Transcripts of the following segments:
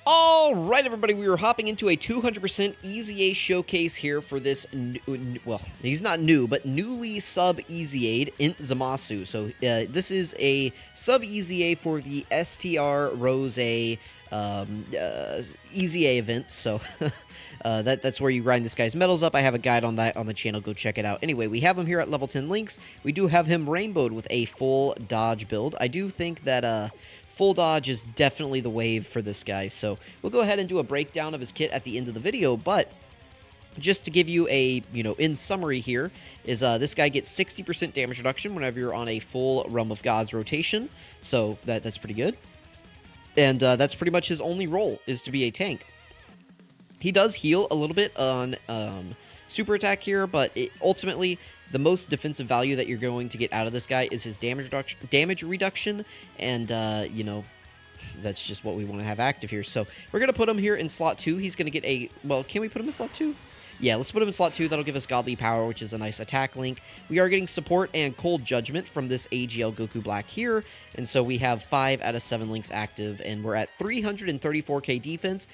Alright everybody, we were hopping into a 200% EZA showcase here for this, well, he's not new, but newly sub-EZA'd INT Zamasu. So this is a sub-EZA for the STR Rose EZA event, so that's where you grind this guy's medals up. I have a guide on that on the channel, go check it out. Anyway, we have him here at level 10 links. We do have him rainbowed with a full dodge build. I do think that full dodge is definitely the wave for this guy, so we'll go ahead and do a breakdown of his kit at the end of the video, but just to give you a, in summary here, is this guy gets 60% damage reduction whenever you're on a full Realm of Gods rotation, so that's pretty good. And that's pretty much his only role, is to be a tank. He does heal a little bit on super attack here, but ultimately the most defensive value that you're going to get out of this guy is his damage reduction, and that's just what we want to have active here. So we're going to put him here in slot 2. He's going to get a, well, can we put him in slot 2? Yeah, let's put him in slot 2. That'll give us Godly Power, which is a nice attack link. We are getting support and Cold Judgment from this AGL Goku Black here, and so we have 5 out of 7 links active, and we're at 334k defense.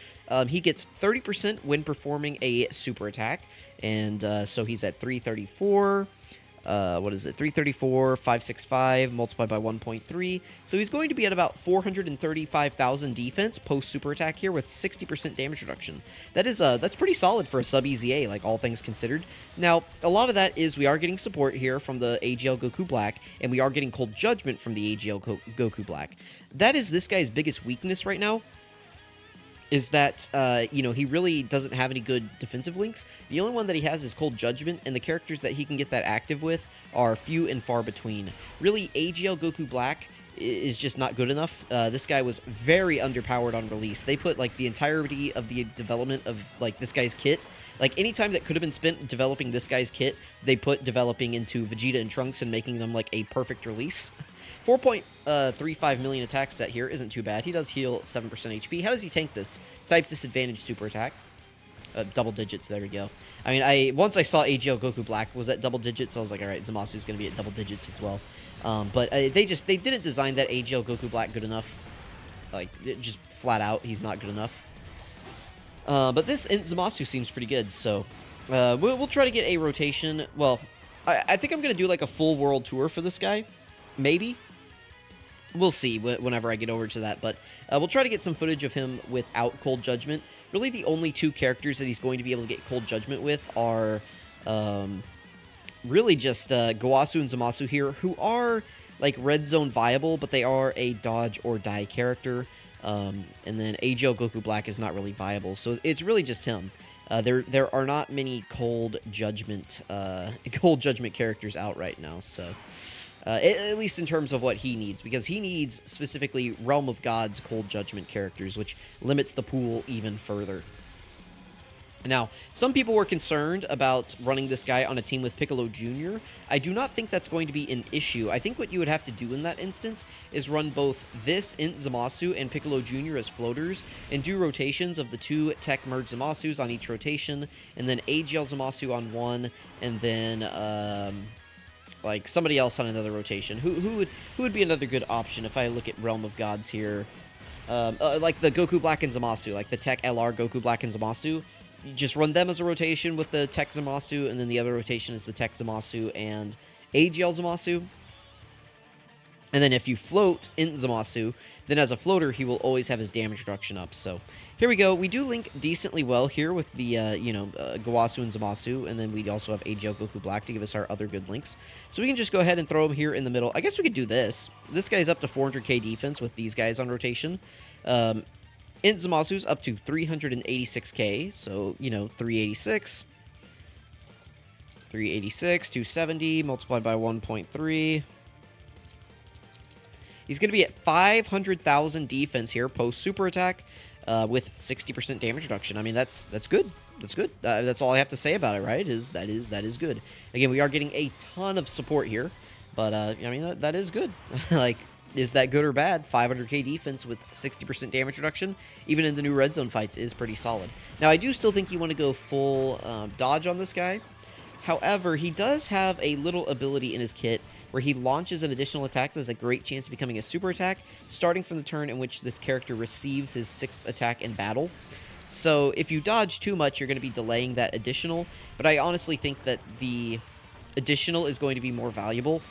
He gets 30% when performing a super attack, and so he's at 334. What is it? 334, 565 multiplied by 1.3. So he's going to be at about 435,000 defense post super attack here with 60% damage reduction. That's pretty solid for a sub EZA, like all things considered. Now, a lot of that is we are getting support here from the AGL Goku Black, and we are getting Cold Judgment from the AGL Goku Black. That is this guy's biggest weakness right now, is that, he really doesn't have any good defensive links. The only one that he has is Cold Judgment, and the characters that he can get that active with are few and far between. Really, AGL Goku Black is just not good enough. This guy was very underpowered on release. They put, like, the entirety of the development of, like, this guy's kit. Like, any time that could have been spent developing this guy's kit, they put developing into Vegeta and Trunks and making them, like, a perfect release. 4.35 million attack stat here isn't too bad. He does heal 7% HP. How does he tank this? Type disadvantage super attack. Double digits, there we go. I mean, once I saw AGL Goku Black was at double digits, I was like, alright, Zamasu's going to be at double digits as well. But they didn't design that AGL Goku Black good enough. Like, just flat out, he's not good enough. But this INT Zamasu seems pretty good, so we'll try to get a rotation. Well, I think I'm going to do like a full world tour for this guy. Maybe. We'll see whenever I get over to that, but we'll try to get some footage of him without Cold Judgment. Really, the only two characters that he's going to be able to get Cold Judgment with are really just Gowasu and Zamasu here, who are like red zone viable, but they are a dodge or die character. And then AGL Goku Black is not really viable, so it's really just him. There are not many Cold Judgment characters out right now, so. At least in terms of what he needs, because he needs specifically Realm of Gods Cold Judgment characters, which limits the pool even further. Now, some people were concerned about running this guy on a team with Piccolo Jr. I do not think that's going to be an issue. I think what you would have to do in that instance is run both this INT Zamasu and Piccolo Jr. as floaters, and do rotations of the 2 Tech Merge Zamasus on each rotation, and then AGL Zamasu on one, and then like somebody else on another rotation. Who would be another good option if I look at Realm of Gods here? Like the Goku Black and Zamasu, like the Tech LR Goku Black and Zamasu. You just run them as a rotation with the Tech Zamasu, and then the other rotation is the Tech Zamasu and AGL Zamasu. And then if you float INT Zamasu, then as a floater, he will always have his damage reduction up. So here we go. We do link decently well here with the, Gowasu and Zamasu, and then we also have AGL Goku Black to give us our other good links. So we can just go ahead and throw him here in the middle. I guess we could do this. This guy's up to 400k defense with these guys on rotation. INT Zamasu's up to 386k, so, 386. 386, 270, multiplied by 1.3. He's going to be at 500,000 defense here post super attack with 60% damage reduction. I mean, that's good. That's good. That's all I have to say about it, right? That is good. Again, we are getting a ton of support here, but I mean that is good. Like, is that good or bad? 500k defense with 60% damage reduction, even in the new red zone fights, is pretty solid. Now, I do still think you want to go full dodge on this guy. However, he does have a little ability in his kit where he launches an additional attack that has a great chance of becoming a super attack, starting from the turn in which this character receives his 6th attack in battle. So if you dodge too much, you're going to be delaying that additional, but I honestly think that the additional is going to be more valuable.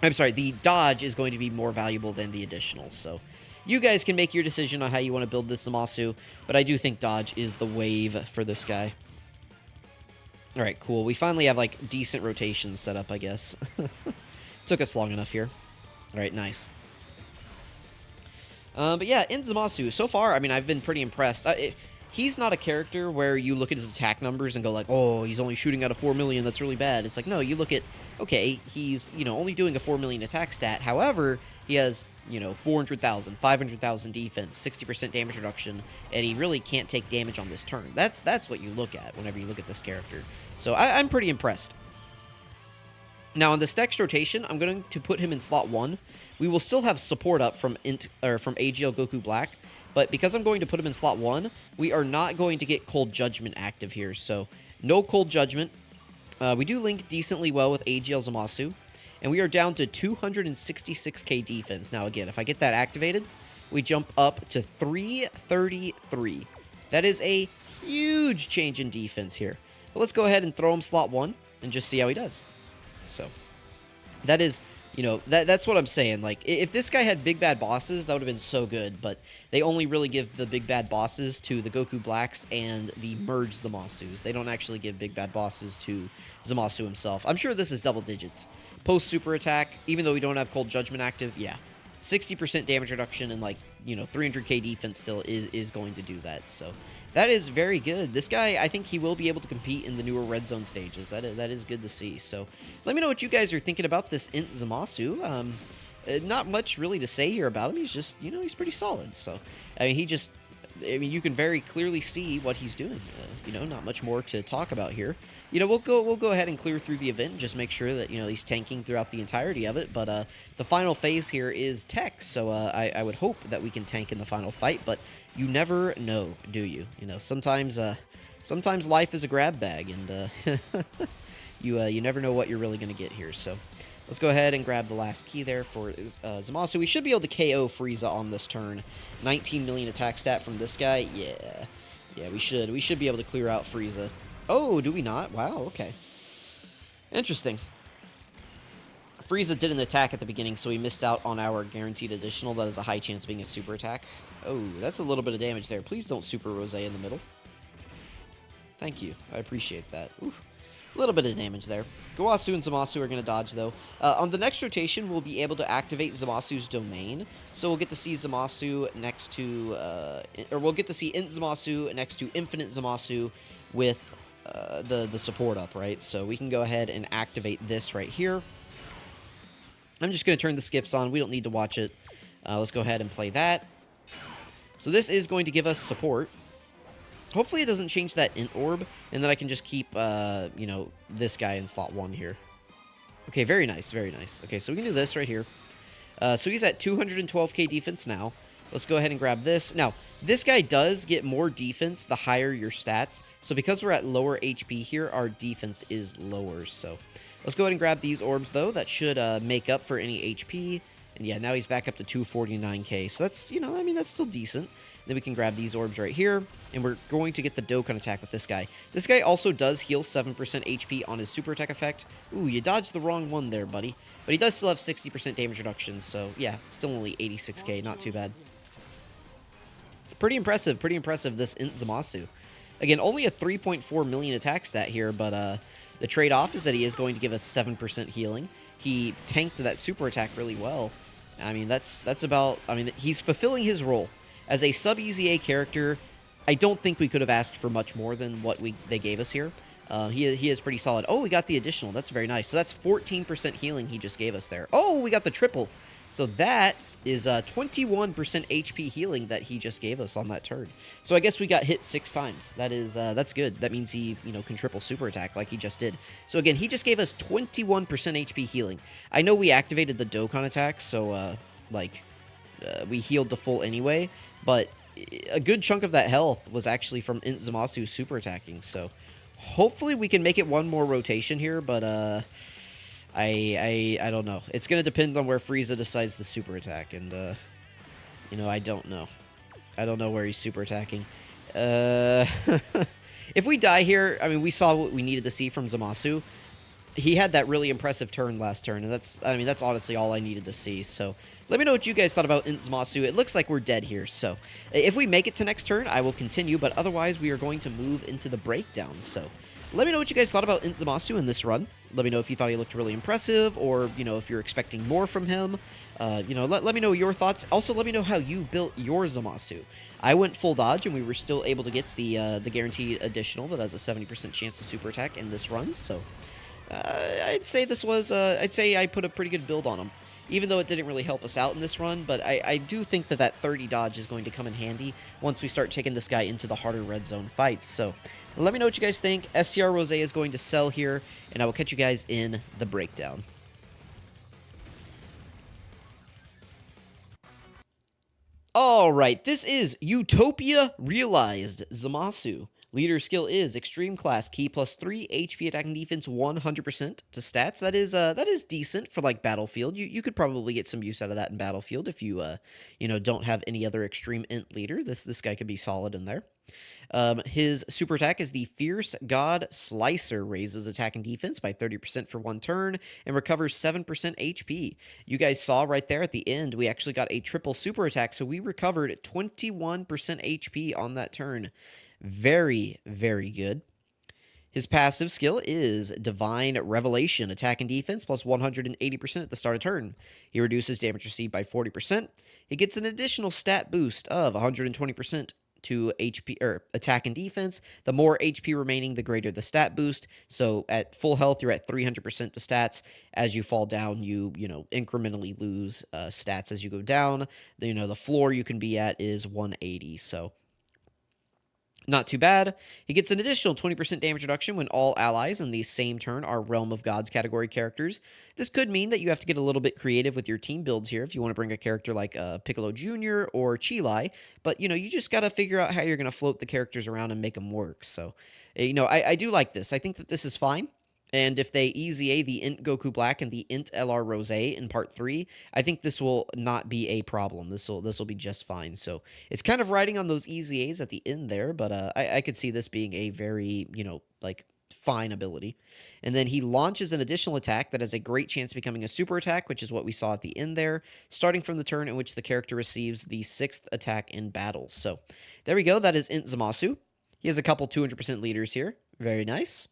I'm sorry, the dodge is going to be more valuable than the additional, so you guys can make your decision on how you want to build this Zamasu, but I do think dodge is the wave for this guy. Alright, cool. We finally have, like, decent rotations set up, I guess. Took us long enough here. Alright, nice. But yeah, INT Zamasu, so far, I mean, I've been pretty impressed. He's not a character where you look at his attack numbers and go like, oh, he's only shooting out of 4 million, that's really bad. It's like, no, you look at, okay, he's, you know, only doing a 4 million attack stat. However, he has, you know, 400,000, 500,000 defense, 60% damage reduction, and he really can't take damage on this turn. That's what you look at whenever you look at this character. So I'm pretty impressed. Now, on this next rotation, I'm going to put him in slot 1. We will still have support up from AGL Goku Black, but because I'm going to put him in slot 1, we are not going to get Cold Judgment active here, so no Cold Judgment. We do link decently well with AGL Zamasu, and we are down to 266k defense. Now, again, if I get that activated, we jump up to 333. That is a huge change in defense here. But let's go ahead and throw him slot 1 and just see how he does. So, that is, you know, that's what I'm saying. Like, if this guy had big bad bosses, that would have been so good, but they only really give the big bad bosses to the Goku Blacks and the merged Zamasus. They don't actually give big bad bosses to Zamasu himself. I'm sure this is double digits. Post super attack, even though we don't have Cold Judgment active, yeah. 60% damage reduction and, like, you know, 300k defense still is going to do that. So that is very good. This guy, I think he will be able to compete in the newer red zone stages. That is good to see. So let me know what you guys are thinking about this INT Zamasu. Not much really to say here about him. He's just, you know, he's pretty solid. So, I mean, you can very clearly see what he's doing. You know, not much more to talk about here. You know, we'll go ahead and clear through the event and just make sure that, you know, he's tanking throughout the entirety of it. But the final phase here is tech, so I would hope that we can tank in the final fight. But you never know, do you? You know, sometimes life is a grab bag, and you never know what you're really going to get here. So let's go ahead and grab the last key there for Zamasu. We should be able to KO Frieza on this turn. 19 million attack stat from this guy. Yeah, we should. We should be able to clear out Frieza. Oh, do we not? Wow, okay. Interesting. Frieza didn't attack at the beginning, so he missed out on our guaranteed additional. That is a high chance of being a super attack. Oh, that's a little bit of damage there. Please don't super Rose in the middle. Thank you. I appreciate that. Oof. A little bit of damage there. Gowasu and Zamasu are going to dodge, though. On the next rotation, we'll be able to activate Zamasu's domain. So we'll get to see Zamasu next to... or we'll get to see INT Zamasu next to Infinite Zamasu with the support up, right? So we can go ahead and activate this right here. I'm just going to turn the skips on. We don't need to watch it. Let's go ahead and play that. So this is going to give us support. Hopefully it doesn't change that int orb, and then I can just keep, you know, this guy in slot 1 here. Okay, very nice, very nice. Okay, so we can do this right here. So he's at 212k defense now. Let's go ahead and grab this. Now, this guy does get more defense the higher your stats. So because we're at lower HP here, our defense is lower. So let's go ahead and grab these orbs, though. That should make up for any HP. And yeah, now he's back up to 249k. So that's, you know, I mean, that's still decent. Then we can grab these orbs right here, and we're going to get the Dokkan attack with this guy. This guy also does heal 7% HP on his super attack effect. Ooh, you dodged the wrong one there, buddy. But he does still have 60% damage reduction, so yeah, still only 86k, not too bad. Pretty impressive, this INT Zamasu. Again, only a 3.4 million attack stat here, but the trade-off is that he is going to give us 7% healing. He tanked that super attack really well. I mean, that's about... I mean, he's fulfilling his role. As a sub-EZA character, I don't think we could have asked for much more than what they gave us here. He is pretty solid. Oh, we got the additional. That's very nice. So that's 14% healing he just gave us there. Oh, we got the triple. So that is 21% HP healing that he just gave us on that turn. So I guess we got hit 6 times. That is that's good. That means he, you know, can triple super attack like he just did. So again, he just gave us 21% HP healing. I know we activated the Dokkan attack, so we healed to full anyway, but a good chunk of that health was actually from INT Zamasu super attacking, so Hopefully we can make it one more rotation here, but I don't know. It's gonna depend on where Frieza decides to super attack, and you know, I don't know. I don't know where he's super attacking. If we die here, I mean, we saw what we needed to see from Zamasu. He had that really impressive turn last turn, and that's honestly all I needed to see. So let me know what you guys thought about INT Zamasu. It looks like we're dead here, so if we make it to next turn, I will continue, but otherwise we are going to move into the breakdown. So let me know what you guys thought about INT Zamasu in this run. Let me know if you thought he looked really impressive, or, you know, if you're expecting more from him. You know, let me know your thoughts. Also, let me know how you built your Zamasu. I went full dodge, and we were still able to get the guaranteed additional that has a 70% chance to super attack in this run, so I'd say this was, I'd say I put a pretty good build on him. Even though it didn't really help us out in this run, but I do think that that 30 dodge is going to come in handy once we start taking this guy into the harder red zone fights. So let me know what you guys think. STR Rose is going to sell here, and I will catch you guys in the breakdown. Alright, this is Utopia Realized Zamasu. Leader skill is Extreme Class, Key +3, HP attacking defense 100% to stats. That is decent for like Battlefield. You could probably get some use out of that in Battlefield if you you know, don't have any other extreme int leader. This guy could be solid in there. His super attack is the Fierce God Slicer, raises attack and defense by 30% for one turn, and recovers 7% HP. You guys saw right there at the end, we actually got a triple super attack, so we recovered 21% HP on that turn. Very, very good. His passive skill is Divine Revelation, attack and defense plus 180% at the start of turn. He reduces damage received by 40%. He gets an additional stat boost of 120% to HP or attack and defense. The more HP remaining, the greater the stat boost. So at full health, you're at 300% to stats. As you fall down, you know, incrementally lose stats as you go down. You know, the floor you can be at is 180. So not too bad. He gets an additional 20% damage reduction when all allies in the same turn are Realm of Gods category characters. This could mean that you have to get a little bit creative with your team builds here if you want to bring a character like Piccolo Jr. or Chilai, but, you know, you just got to figure out how you're going to float the characters around and make them work. So, you know, I do like this. I think that this is fine. And if they EZA the INT Goku Black and the INT LR Rose in Part 3, I think this will not be a problem. This will be just fine. So it's kind of riding on those EZAs at the end there, but I could see this being a very, you know, like, fine ability. And then he launches an additional attack that has a great chance of becoming a super attack, which is what we saw at the end there, starting from the turn in which the character receives the 6th attack in battle. So there we go. That is INT Zamasu. He has a couple 200% leaders here. Very nice.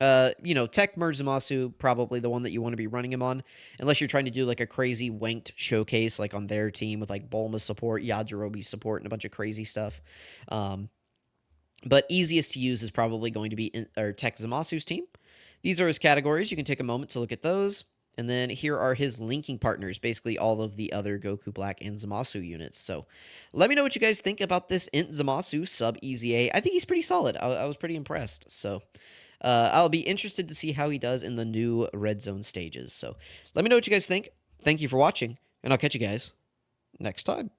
You know, Tech Merge Zamasu, probably the one that you want to be running him on, unless you're trying to do like a crazy wanked showcase like on their team with like Bulma support, Yajirobe support, and a bunch of crazy stuff. But easiest to use is probably going to be Tech Zamasu's team. These are his categories. You can take a moment to look at those. And then here are his linking partners, basically all of the other Goku Black and Zamasu units. So let me know what you guys think about this INT Zamasu sub EZA. I think he's pretty solid. I was pretty impressed. So I'll be interested to see how he does in the new red zone stages. So let me know what you guys think. Thank you for watching, and I'll catch you guys next time.